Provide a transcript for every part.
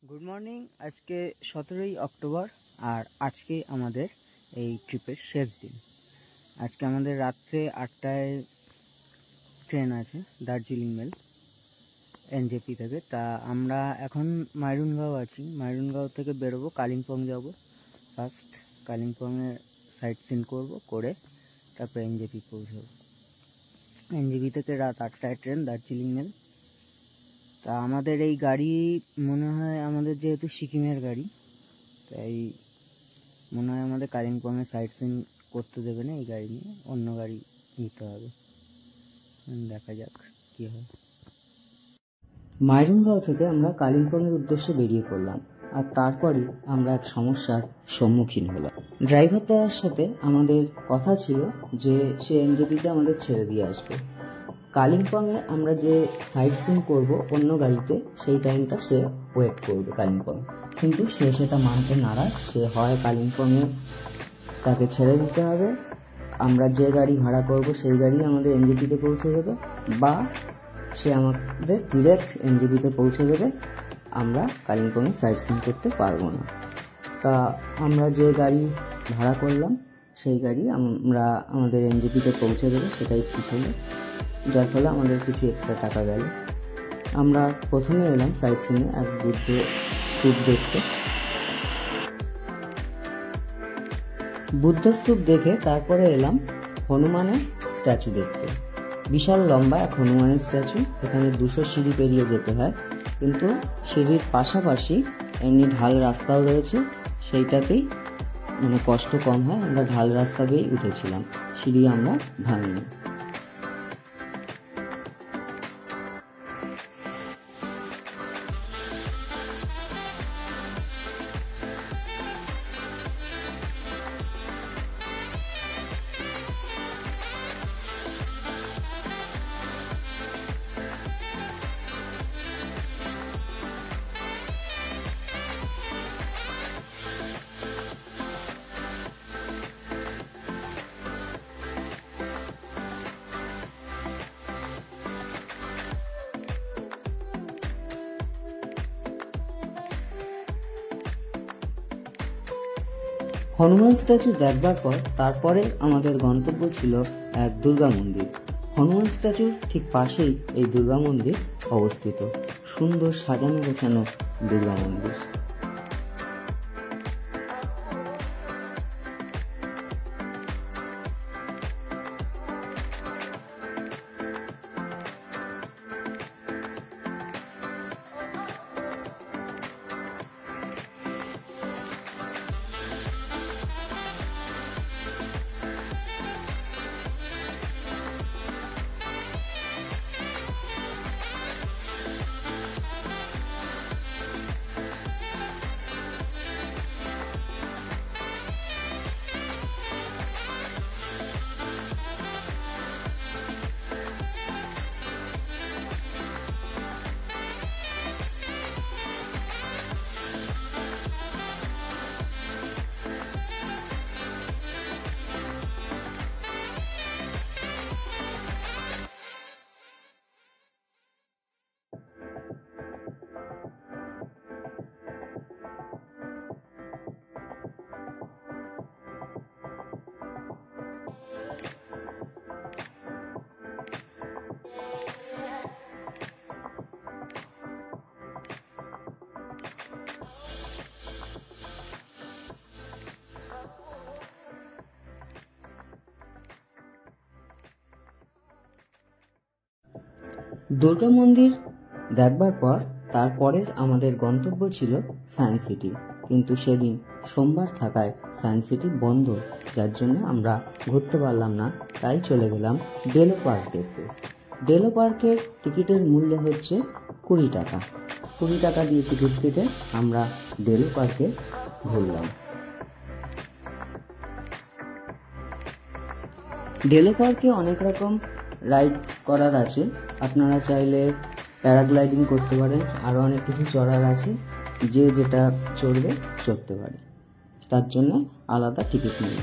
Good morning. আজকে 17ই October আর আজকে আমাদের এই ট্রিপের শেষ দিন। আজকে আমাদের রাত্রে 8টায় ট্রেন আছে দার্জিলিং মেল এনজেপি থেকে। তা আমরা এখন মাইরুনগাঁও আছি। মাইরুনগাঁও থেকে বেরোবো, কালিম্পং যাব। ফার্স্ট কালিম্পংয়ে সাইট সিন করবো, করে তারপর এনজেপি পৌঁছাবো। এনজেপি থেকে রাত 8টায় ট্রেন দার্জিলিং মেল। তা আমাদের এই গাড়ি মনে হয় আমাদের যেহেতু সিকিমের গাড়ি, তাই মনে হয় আমাদের কালিম্পংয়ে সাইট সিন করতে দেবে না। এই গাড়ি নিয়ে অন্য গাড়ি নিতে হবে, দেখা যাক কী হয়। মাইরুনগাঁও থেকে আমরা কালিম্পংয়ের উদ্দেশ্যে বেরিয়ে পড়লাম, আর তারপরই আমরা এক সমস্যার সম্মুখীন হলাম। ড্রাইভার দাদার সাথে আমাদের কথা ছিল যে সে এনজেপিতে আমাদের ছেড়ে দিয়ে আসবে। কালিম্পংয়ে আমরা যে সাইট সিন করবো অন্য গাড়িতে, সেই টাইমটা সে ওয়েট করবে কালিম্পং, কিন্তু সে সেটা মানতে নারাজ। সে হয় কালিম্পংয়ে তাকে ছেড়ে দিতে হবে, আমরা যে গাড়ি ভাড়া করব সেই গাড়ি আমাদের এনজেপিতে পৌঁছে দেবে, বা সে আমাদের ডিরেক্ট এনজেপিতে পৌঁছে দেবে, আমরা কালিম্পংয়ে সাইট সিন করতে পারবো না। তা আমরা যে গাড়ি ভাড়া করলাম সেই গাড়ি আমরা আমাদের এনজেপিতে পৌঁছে দেবে, সেটাই ঠিক হলো, যার ফলে আমাদের কিছু এক্সট্রা টাকা গেল। আমরা প্রথমে এলাম সাইট সিনে এক বুদ্ধ স্তূপ দেখতে। বুদ্ধ স্তূপ দেখে তারপরে এলাম হনুমানের স্ট্যাচু দেখতে। বিশাল লম্বা এক হনুমানের স্ট্যাচু। এখানে 200 সিঁড়ি পেরিয়ে যেতে হয়, কিন্তু সিঁড়ির পাশাপাশি এমনি ঢাল রাস্তাও রয়েছে, সেইটাতেই কষ্ট কম হয়। আমরা ঢাল রাস্তা দিয়েই উঠেছিলাম, সিঁড়ি আমরা ভাঙিনি। হনুমান স্ট্যাচু দেখবার পর তারপরে আমাদের গন্তব্য ছিল এক দুর্গা মন্দির। হনুমান স্ট্যাচুর ঠিক পাশেই এই দুর্গা মন্দির অবস্থিত। সুন্দর সাজানো গোছানো দুর্গা মন্দির। দুর্গা মন্দির দেখবার পর তারপরের আমাদের গন্তব্য ছিল সায়েন্স সিটি, কিন্তু সেদিন সোমবার থাকায় সায়েন্স সিটি বন্ধ, যার জন্য আমরা ঘুরতে পারলাম না। তাই চলে গেলাম ডেলো পার্ক দেখতে। ডেলো পার্কের টিকিটের মূল্য হচ্ছে 20 টাকা। 20 টাকা দিয়ে টিকিট কেটে আমরা ডেলো পার্কে ঘুরলাম। ডেলো পার্কে অনেক রকম রাইড করার আছে। আপনারা চাইলে প্যারাগ্লাইডিং করতে পারেন, আরও অনেক কিছু চড়ার আছে। যে যেটা চড়বে চড়তে পারে, তার জন্য আলাদা টিকিট নেবে।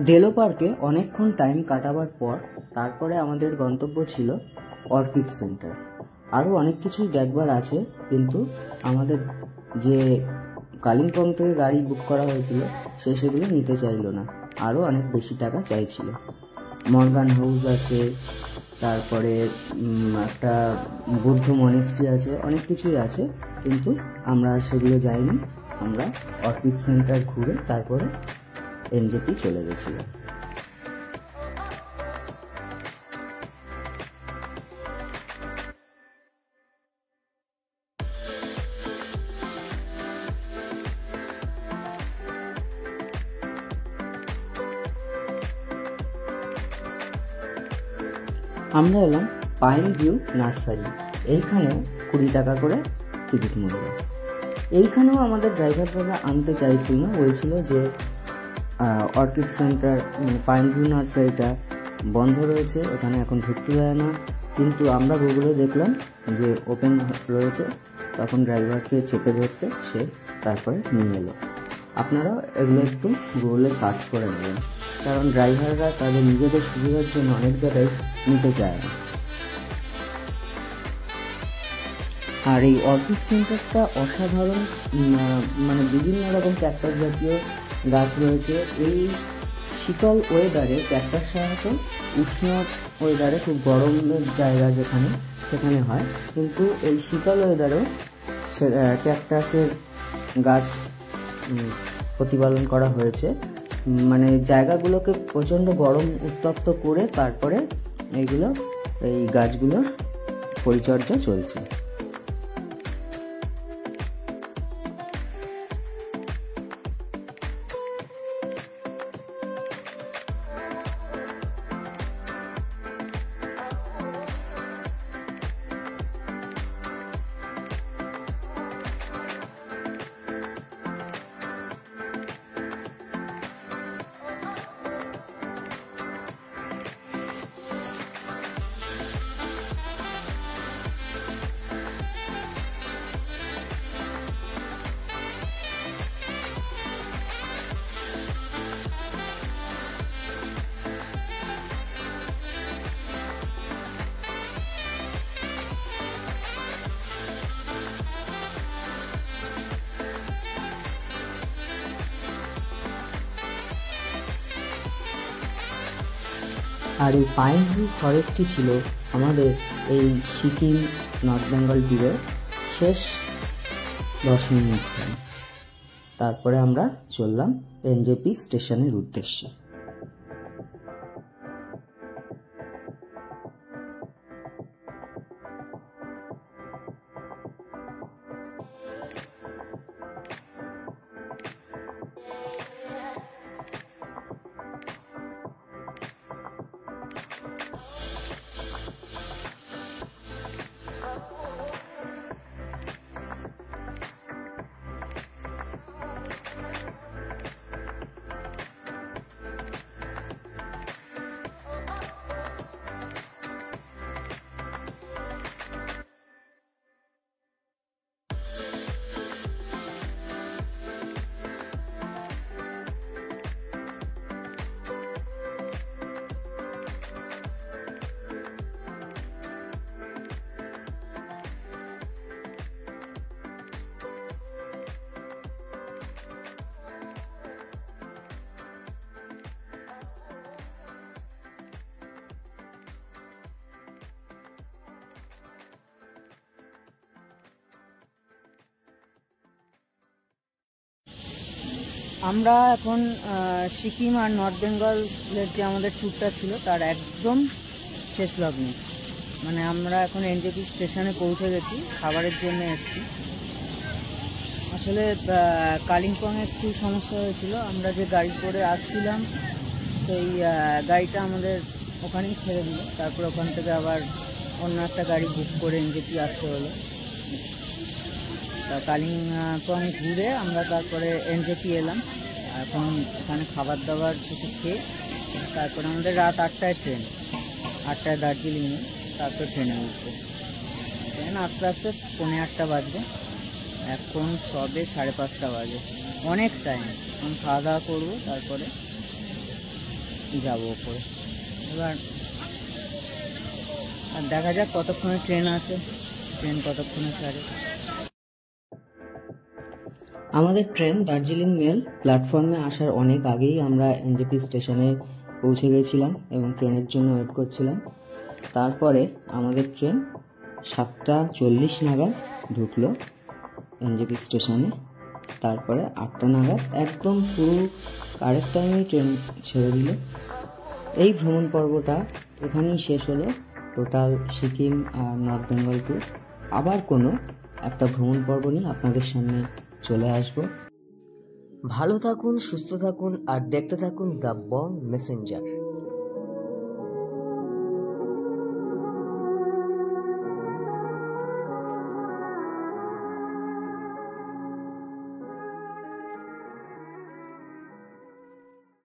ডেলো পার্কে অনেকক্ষণ টাইম কাটাবার পর তারপরে আমাদের গন্তব্য ছিল অর্কিড সেন্টার। আরও অনেক কিছুই দেখবার আছে, কিন্তু আমাদের যে কালিম্পং থেকে গাড়ি বুক করা হয়েছিল সে সেগুলো নিতে চাইলো না, আরও অনেক বেশি টাকা চাইছিল। মর্গান হাউস আছে, তারপরে একটা বৌদ্ধ মনেস্ট্রি আছে, অনেক কিছুই আছে, কিন্তু আমরা সেগুলো যাইনি। আমরা অর্কিড সেন্টার ঘুরে তারপরে এনজেপি চলে গেছিলাম। আমরা এলাম পাইন ভিউ নার্সারি। এইখানেও 20 টাকা করে টিকিট মূল্য। এইখানেও আমাদের ড্রাইভার দাদা আনতে চাইছিল না, বলছিল যে অর্কিড সেন্টার পাইন ভিউ নার্সারিটা বন্ধ রয়েছে, এখানে এখন ঢুকতে দেয় না। কিন্তু আমরা গুগলে দেখলাম যে ওপেন রয়েছে, তখন ড্রাইভারকে চেপে ধরতে সে তারপরে নিয়ে এলো। আপনারা এগুলো একটু গুগলে সার্চ করে নেবেন, কারণ ড্রাইভাররা তাদের নিজেদের সুবিধার জন্য অনেক জায়গায় নিতে চায় না। আর এই অর্কিড সেন্টারটা অসাধারণ, মানে বিভিন্ন রকম ক্যাকটাস জাতীয় গাছ রয়েছে। এই শীতল ওয়েদারে ক্যাকটাস সাধারণত উষ্ণ ওয়েদারে খুব গরমের জায়গা যেখানে সেখানে হয়, কিন্তু এই শীতল ওয়েদারেও ক্যাকটাসের গাছ প্রতিপালন করা হয়েছে। মানে জায়গাগুলোকে প্রচণ্ড গরম উত্তপ্ত করে তারপরে এই গাছগুলোর পরিচর্যা চলছে। আর এই পাইন ভিউ ফরেস্টই ছিল আমাদের এই সিকিম নর্থ বেঙ্গল ট্যুরের শেষ দর্শনীয় স্থান। তারপরে আমরা চললাম এনজেপি স্টেশনের উদ্দেশ্যে। আমরা এখন সিকিম আর নর্থ বেঙ্গলের যে আমাদের ট্যুরটা ছিল তার একদম শেষ লগ্নে, মানে আমরা এখন এনজেপি স্টেশনে পৌঁছে গেছি, খাবারের জন্য এসেছি। আসলে কালিম্পংয়ে একটু সমস্যা হয়েছিল, আমরা যে গাড়ি করে আসছিলাম সেই গাড়িটা আমাদের ওখানেই ছেড়ে দিল, তারপর ওখান থেকে আবার অন্য একটা গাড়ি বুক করে এনজেপি আসতে হলো। কালিম্পং ঘুরে আমরা তারপরে এনজেপি এলাম। এখন এখানে খাবার দাবার কিছু খেয়ে তারপরে আমাদের রাত 8টায় ট্রেন, 8টায় দার্জিলিংয়ে, তারপর ট্রেনে উঠবো। ট্রেন আস্তে আস্তে 8:45 বাজবে, এখন সবে 5:30 বাজে, অনেক টাইম। এখন খাওয়া দাওয়া করবো, তারপরে যাব ওপরে। এবার আর দেখা যাক কতক্ষণে ট্রেন আসে, ট্রেন কতক্ষণে ছাড়ে। আমাদের ট্রেন দার্জিলিং মেল প্ল্যাটফর্মে আসার অনেক আগেই আমরা এনজেপি স্টেশনে পৌঁছে গেছিলাম এবং ট্রেনের জন্য ওয়েট করছিলাম। তারপরে আমাদের ট্রেন 7:40 নাগাদ ঢুকলো এনজেপি স্টেশনে। তারপরে 8টা নাগাদ একদম পুরো কারেক্ট টাইমে ট্রেন ছেড়ে দিল। এই ভ্রমণ পর্বটা এখানেই শেষ হলো। টোটাল সিকিম আর নর্থ বেঙ্গল ট্যুর। আবার কোনো একটা ভ্রমণ পর্ব নিয়ে আপনাদের সামনে চলে আসবো। ভালো থাকুন, সুস্থ থাকুন আর দেখতে থাকুন দ্য বং মেসেঞ্জার।